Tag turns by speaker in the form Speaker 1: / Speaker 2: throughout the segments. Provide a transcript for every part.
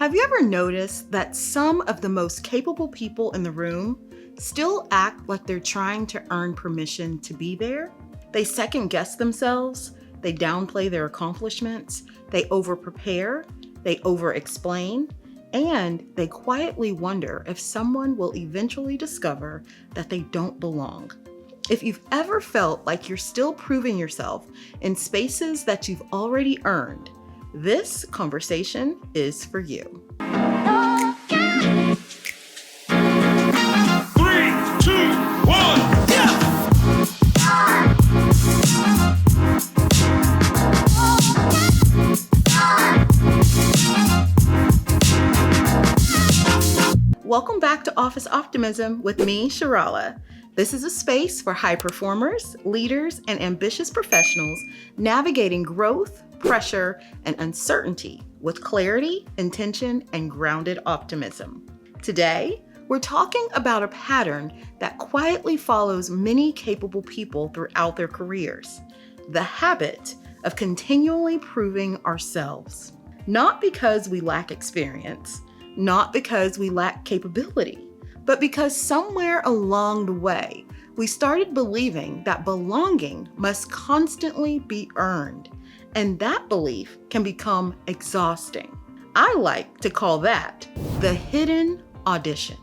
Speaker 1: Have you ever noticed that some of the most capable people in the room still act like they're trying to earn permission to be there? They second guess themselves, they downplay their accomplishments, they over-prepare, they over-explain, and they quietly wonder if someone will eventually discover that they don't belong. If you've ever felt like you're still proving yourself in spaces that you've already earned, this conversation is for you.
Speaker 2: 3, 2, 1,
Speaker 1: Welcome back to Office Optimism with me, Sharala. This is a space for high performers, leaders, and ambitious professionals navigating growth, pressure, and uncertainty with clarity, intention, and grounded optimism. Today, we're talking about a pattern that quietly follows many capable people throughout their careers: the habit of continually proving ourselves. Not because we lack experience, not because we lack capability, but because somewhere along the way, we started believing that belonging must constantly be earned, and that belief can become exhausting. I like to call that the hidden audition.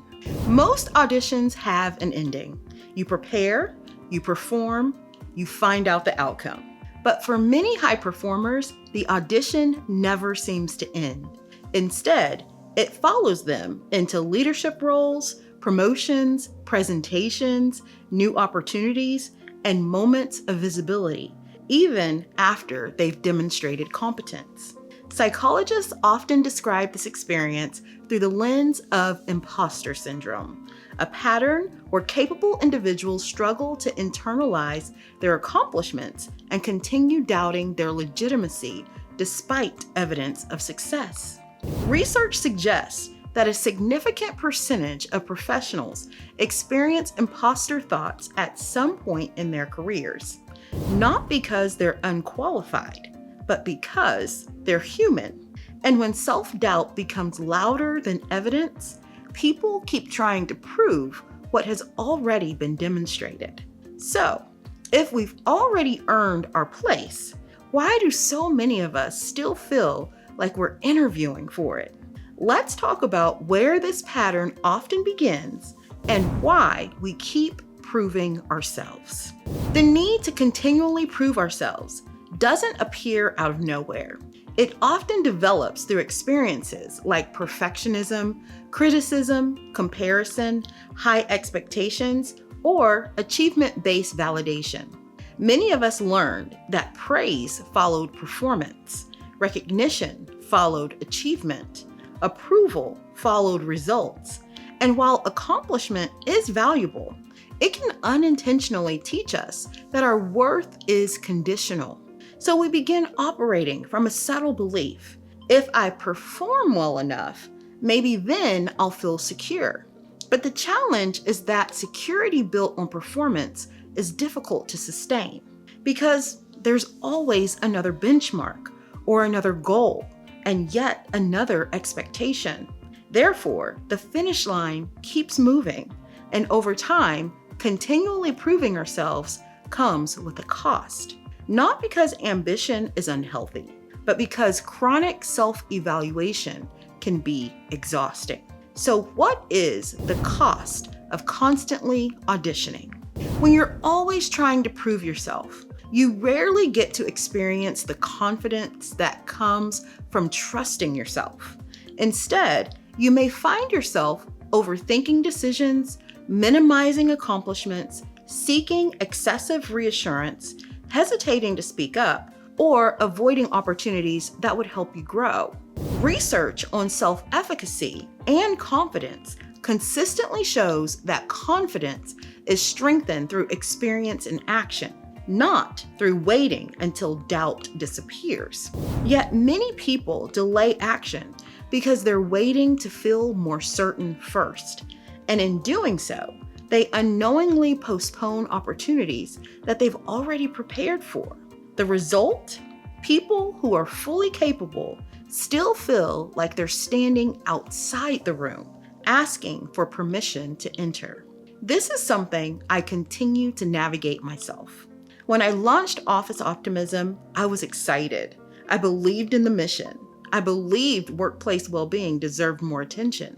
Speaker 1: Most auditions have an ending. You prepare, you perform, you find out the outcome. But for many high performers, the audition never seems to end. Instead, it follows them into leadership roles, promotions, presentations, new opportunities, and moments of visibility, even after they've demonstrated competence. Psychologists often describe this experience through the lens of imposter syndrome, a pattern where capable individuals struggle to internalize their accomplishments and continue doubting their legitimacy despite evidence of success. Research suggests that a significant percentage of professionals experience imposter thoughts at some point in their careers, not because they're unqualified, but because they're human. And when self-doubt becomes louder than evidence, people keep trying to prove what has already been demonstrated. So, if we've already earned our place, why do so many of us still feel like we're interviewing for it? Let's talk about where this pattern often begins and why we keep proving ourselves. The need to continually prove ourselves doesn't appear out of nowhere. It often develops through experiences like perfectionism, criticism, comparison, high expectations, or achievement-based validation. Many of us learned that praise followed performance, recognition followed achievement, approval followed results, and while accomplishment is valuable, it can unintentionally teach us that our worth is conditional. So we begin operating from a subtle belief: if I perform well enough, maybe then I'll feel secure. But the challenge is that security built on performance is difficult to sustain because there's always another benchmark or another goal and yet another expectation. Therefore, the finish line keeps moving, and over time, continually proving ourselves comes with a cost. Not because ambition is unhealthy, but because chronic self-evaluation can be exhausting. So what is the cost of constantly auditioning? When you're always trying to prove yourself, you rarely get to experience the confidence that comes from trusting yourself. Instead, you may find yourself overthinking decisions, minimizing accomplishments, seeking excessive reassurance, hesitating to speak up, or avoiding opportunities that would help you grow. Research on self-efficacy and confidence consistently shows that confidence is strengthened through experience and action, not through waiting until doubt disappears. Yet many people delay action because they're waiting to feel more certain first. And in doing so, they unknowingly postpone opportunities that they've already prepared for. The result? People who are fully capable still feel like they're standing outside the room, asking for permission to enter. This is something I continue to navigate myself. When I launched Office Optimism, I was excited. I believed in the mission. I believed workplace well-being deserved more attention.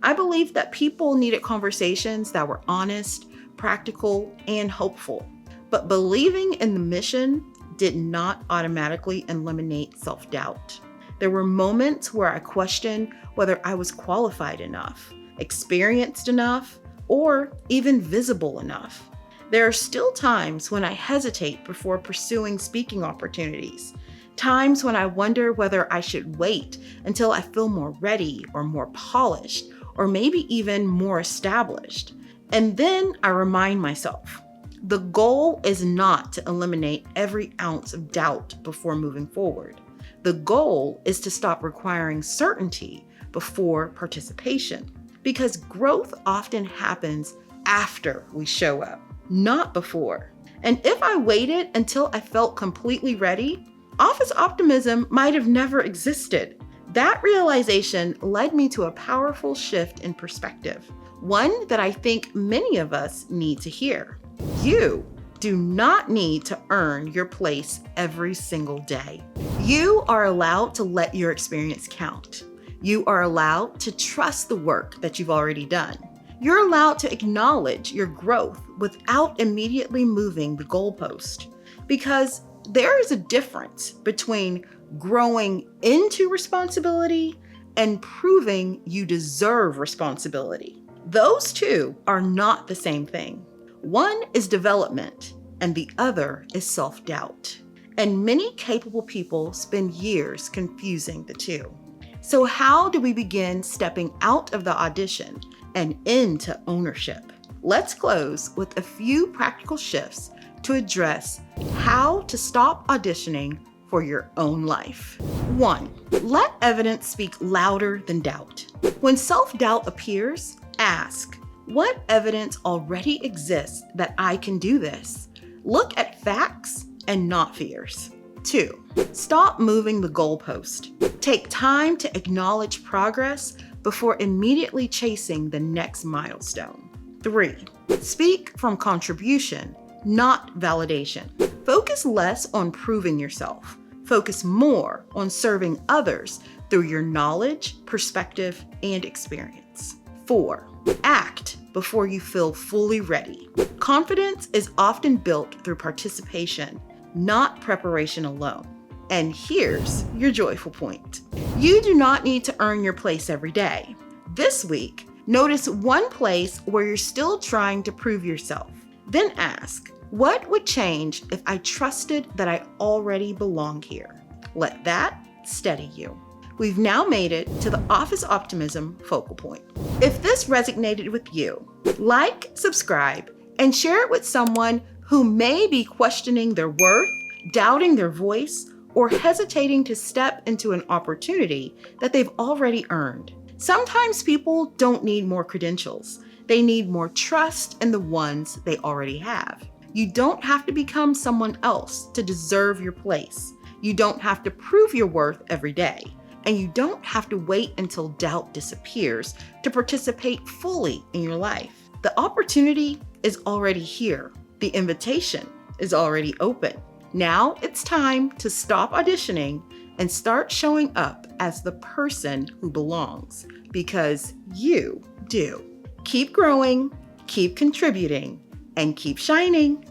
Speaker 1: I believed that people needed conversations that were honest, practical, and hopeful. But believing in the mission did not automatically eliminate self-doubt. There were moments where I questioned whether I was qualified enough, experienced enough, or even visible enough. There are still times when I hesitate before pursuing speaking opportunities, times when I wonder whether I should wait until I feel more ready or more polished, or maybe even more established. And then I remind myself, the goal is not to eliminate every ounce of doubt before moving forward. The goal is to stop requiring certainty before participation, because growth often happens after we show up, not before. And if I waited until I felt completely ready, Office Optimism might have never existed. That realization led me to a powerful shift in perspective, one that I think many of us need to hear. You do not need to earn your place every single day. You are allowed to let your experience count. You are allowed to trust the work that you've already done. You're allowed to acknowledge your growth without immediately moving the goalpost, because there is a difference between growing into responsibility and proving you deserve responsibility. Those two are not the same thing. One is development and the other is self-doubt. And many capable people spend years confusing the two. So how do we begin stepping out of the audition and into ownership? Let's close with a few practical shifts to address how to stop auditioning for your own life. 1. Let evidence speak louder than doubt. When self-doubt appears, ask, what evidence already exists that I can do this? Look at facts and not fears. 2. Stop moving the goalpost. Take time to acknowledge progress before immediately chasing the next milestone. 3. Speak from contribution, not validation. Focus less on proving yourself. Focus more on serving others through your knowledge, perspective, and experience. 4. Act before you feel fully ready. Confidence is often built through participation, not preparation alone. And here's your joyful point. You do not need to earn your place every day. This week, notice one place where you're still trying to prove yourself. Then ask, what would change if I trusted that I already belong here? Let that steady you. We've now made it to the Office Optimism focal point. If this resonated with you, like, subscribe, and share it with someone who may be questioning their worth, doubting their voice, or hesitating to step into an opportunity that they've already earned. Sometimes people don't need more credentials. They need more trust in the ones they already have. You don't have to become someone else to deserve your place. You don't have to prove your worth every day. And you don't have to wait until doubt disappears to participate fully in your life. The opportunity is already here. The invitation is already open. Now it's time to stop auditioning and start showing up as the person who belongs, because you do. Keep growing, keep contributing, and keep shining.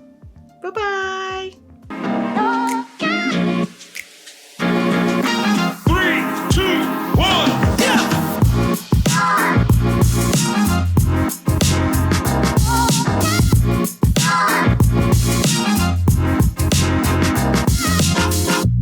Speaker 1: Bye-bye.